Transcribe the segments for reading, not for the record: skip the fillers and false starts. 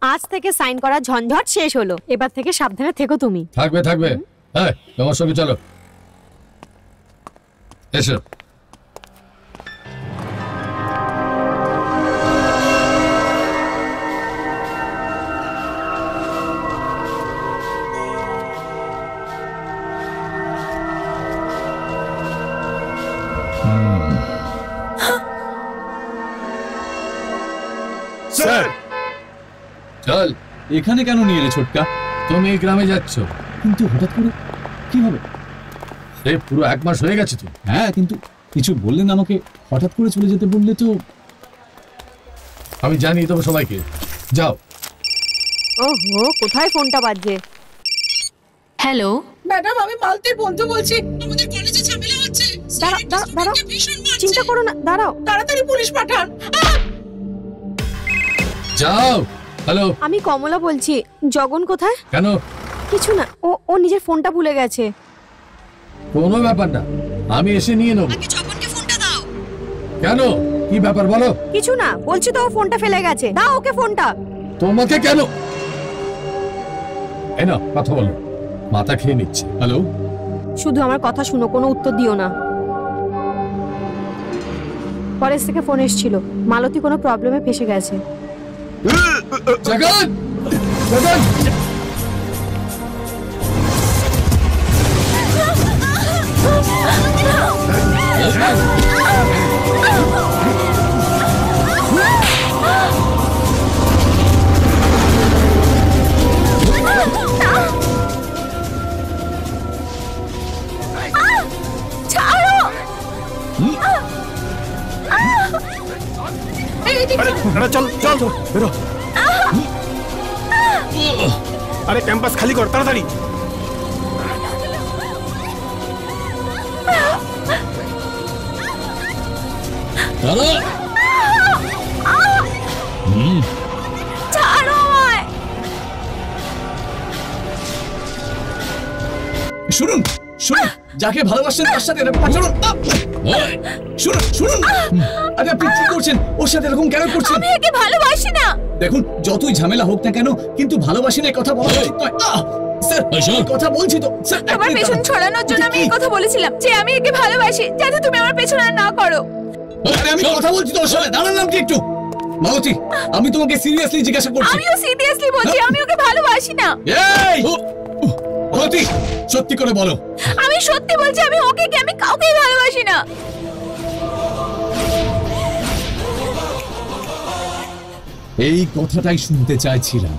আজ থেকে সাইন করা ঝঞ্ঝট শেষ হলো, এবার থেকে সাবধানে থেকো তুমি। থাকবে থাকবে। হ্যাঁ তোমার সঙ্গে চলো, এসো। স্যার চল। এখানে কেন নিয়ে এলে ছোটকা? তুমি এই গ্রামে যাচ্ছ, কিন্তু হঠাৎ করে কিভাবে? এই পুরো 1 মাস হয়ে গেছে তো। হ্যাঁ, কিন্তু কিছু বললেন আমাকে, হঠাৎ করে চলে যেতে বললে তো। আমি জানি তোমার সবাইকে। যাও। ওহো, কোথায় ফোনটা বাজছে? হ্যালো ম্যাডাম, আমি মালতীর বন্ধু বলছি। আমাদের কলেজে ঝামেলা হচ্ছে। দাঁড়াও, চিন্তা করো না, দাঁড়াও। তাড়াতাড়ি পুলিশ পাঠান। যাও। হ্যালো, আমি কমলা বলছি। জগন কোথায়? কেন? কিছু না, ও নিজের ফোনটা ভুলে গেছে। কোনো ব্যাপার না, আমি এসে নিয়ে নেবো। জগনকে ফোনটা দাও। কেন, কি ব্যাপার বলো? কিছু না, বলছি তো ও ফোনটা ফেলে গেছে। দাও ওকে ফোনটা। তোমাকে কেন? এই নাও, কথা বলো। মাথা খেয়ে নিচ্ছে। হ্যালো, শুধু আমার কথা শুনো, কোনো উত্তর দিও না। কলেজ থেকে ফোন এসেছিল, মালতী কোনো প্রবলেমে ফেসে গেছে। জগন, জগন। अरे चल चल बेरो। अरे कैंपस खाली कर ताड़ाताड़ी। শুনুন শুনুন, যাকে ভালোবাসেন তার সাথে এরকম আচরণ। শুনুন শুনুন, আরে আপনি কি করছেন? ওর সাথে এরকম কেন করছেন? আমি একে ভালোবাসি না। দেখুন, যতই ঝামেলা হোক না কেন, কিন্তু ভালোবাসি না কথা বলা উচিত নয়। স্যার, কথা বলছি তো স্যার। তোমার পেছন ছড়ানোর জন্য আমি এই কথা বলেছিলাম যে আমি একে ভালোবাসি, যাতে তুমি আমার পেছন আর না করো। আরে আমি কথা বলছি তো ওর সাথে, দাঁড়ালাম কি একটু? মালতী, আমি তোমাকে সিরিয়াসলি জিজ্ঞাসা করছি। আমিও সিরিয়াসলি বলছি, আমি ওকে ভালোবাসি না। এই মালতী, সত্যি করে বলো। আমি সত্যি বলছি, আমি ওকে কি আমি কাউকেই ভালোবাসি না। এই কথাটাই শুনতে চাইছিলাম।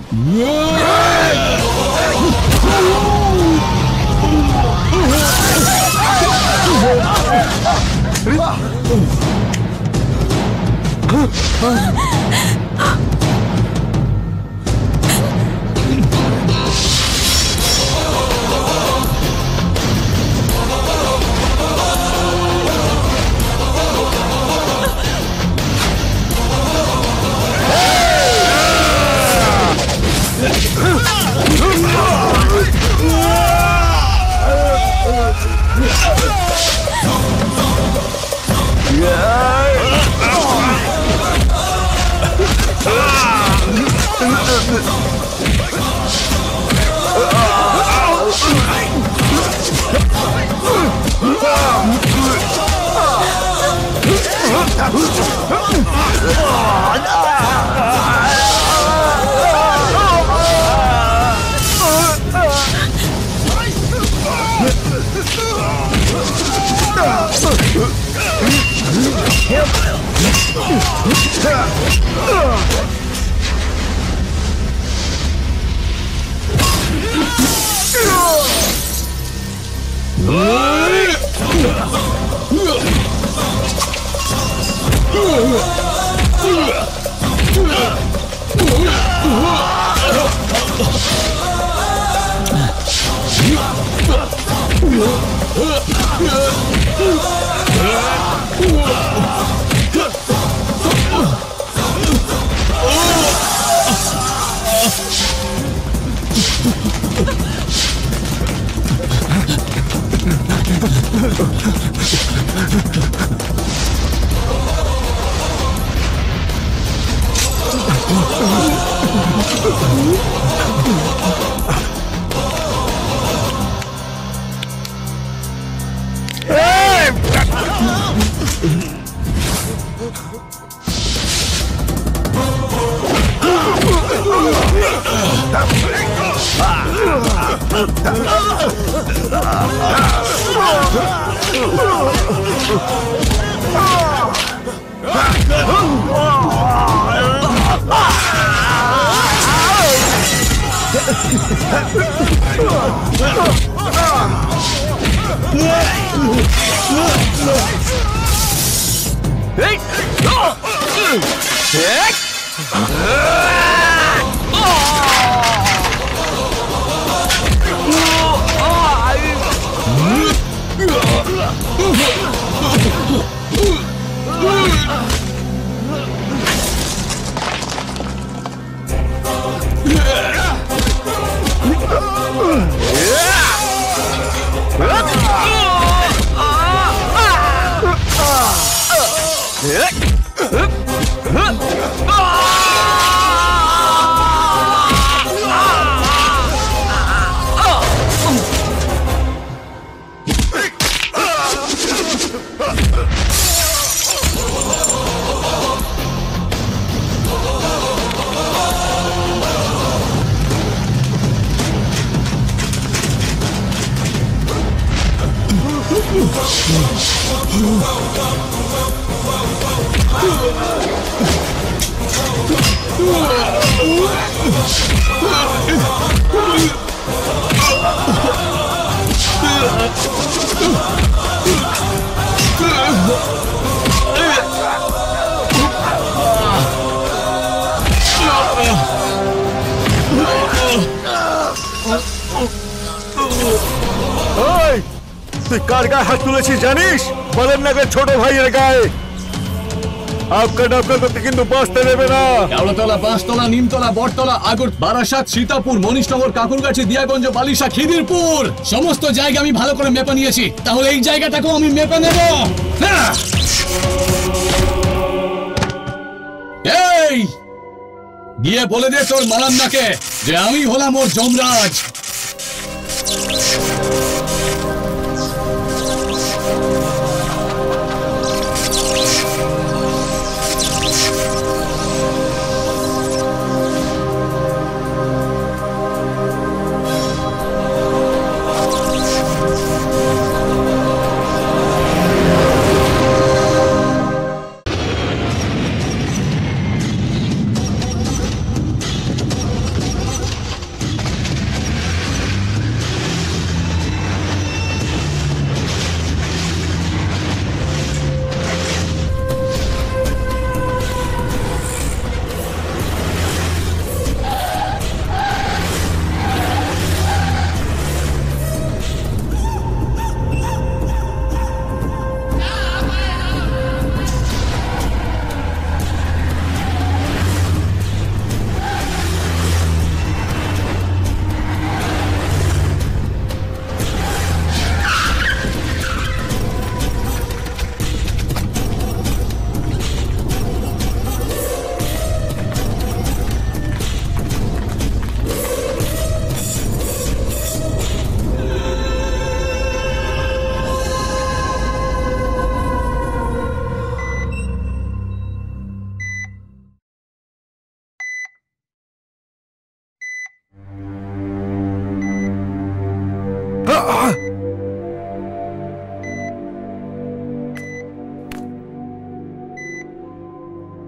তুই কার গায়ে হাত তুলেছিস জানিস? বলেন না ছোট ভাইয়ের গায়ে। আপকা ডাবকা করতে কিন্তু বাঁচতে দেবে না। কেওড়াতলা, পাঁচতলা, নিমতলা, বটতলা, আগর, বারাসাত, সীতাপুর, মনীষনগর, কাকুরগাছি, দিয়াগঞ্জ, বালিশা, খিদিরপুর সমস্ত জায়গা আমি ভালো করে মেপে নিয়েছি। তাহলে এই জায়গাটাকেও আমি মেপে নেব। এই গিয়ে বলে দে তোর মালান্নাকে যে আমি হলাম ওর যমরাজ।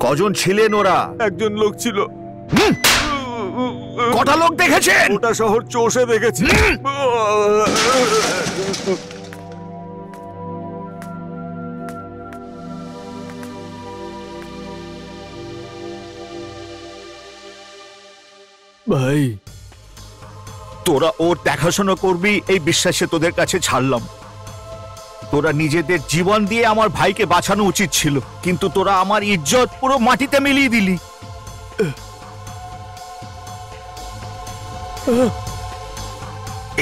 কজন ছিলেন ওরা? একজন লোক ছিল। কটা লোক দেখেছেন? ওটা শহর চষে দেখেছি। ভাই, তোরা ওর দেখাশোনা করবি এই বিশ্বাসে তোদের কাছে ছাড়লাম। তোরা নিজেদের জীবন দিয়ে আমার ভাইকে বাঁচানো উচিত ছিল, কিন্তু তোরা আমার ইজ্জত পুরো মাটিতে মিলিয়ে দিলি।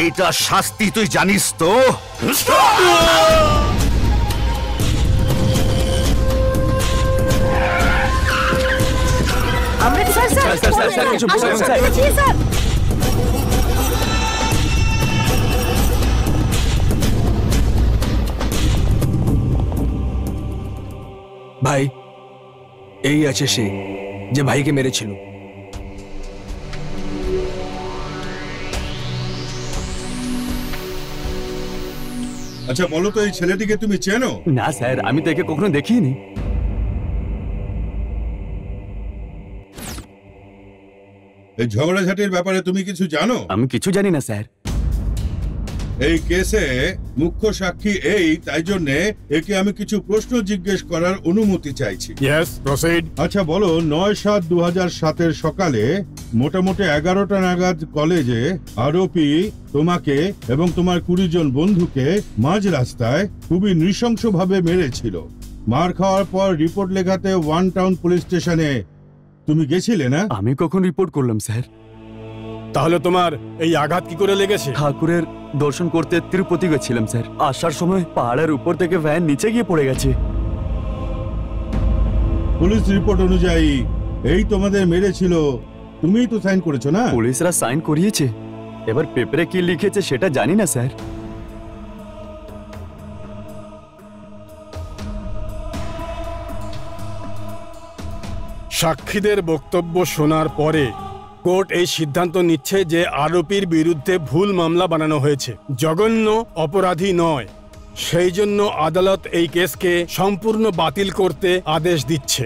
এটা শাস্তি তুই জানিস তো? আমরা স্যার স্যার ভাই এই আছে সে যে ভাইকে মেরেছিল। আচ্ছা বলো তো, এই ছেলেটিকে তুমি চেনো? না স্যার, আমি তো একে কখনো দেখিনি। এই ঝগড়াঝাটির ব্যাপারে তুমি কিছু জানো? আমি কিছু জানি না স্যার। এই কেসে মুখ্য সাক্ষী এই, তাই জন্য একে আমি কিছু প্রশ্ন জিজ্ঞেস করার অনুমতি চাইছি। Yes, proceed. আচ্ছা বলো, 9/7/2007 সকালে মোটামুটি 11টা নাগাদ কলেজে আরোপী তোমাকে এবং তোমার 20 জন বন্ধুকে মাঝ রাস্তায় খুবই নৃশংসভাবে মেরেছিল। মার খাওয়ার পর রিপোর্ট লেখাতে ওয়ান টাউন পুলিশ স্টেশনে তুমি গেছিলে না? আমি কখন রিপোর্ট করলাম স্যার? তাহলে তোমার এই আঘাত কি করে লেগেছে? ঠাকুরের দর্শন করতে তিরুপতি গেছিলাম স্যার। আসার সময় পাহাড়ের উপর থেকে ভ্যান নিচে গিয়ে পড়ে গেছে। পুলিশ রিপোর্ট অনুযায়ী এই তোমাদের মেরেছিল, তুমিই তো সাইন করেছো না? পুলিশরা সাইন করিয়েছে, এবার পেপারে কি লিখেছে সেটা জানি না স্যার। সাক্ষীদের বক্তব্য শোনার পরে কোর্ট এই সিদ্ধান্ত নিচ্ছে যে আরোপীর বিরুদ্ধে ভুল মামলা বানানো হয়েছে, জঘন্য অপরাধী নয়। সেই জন্য আদালত এই কেসকে সম্পূর্ণ বাতিল করতে আদেশ দিচ্ছে।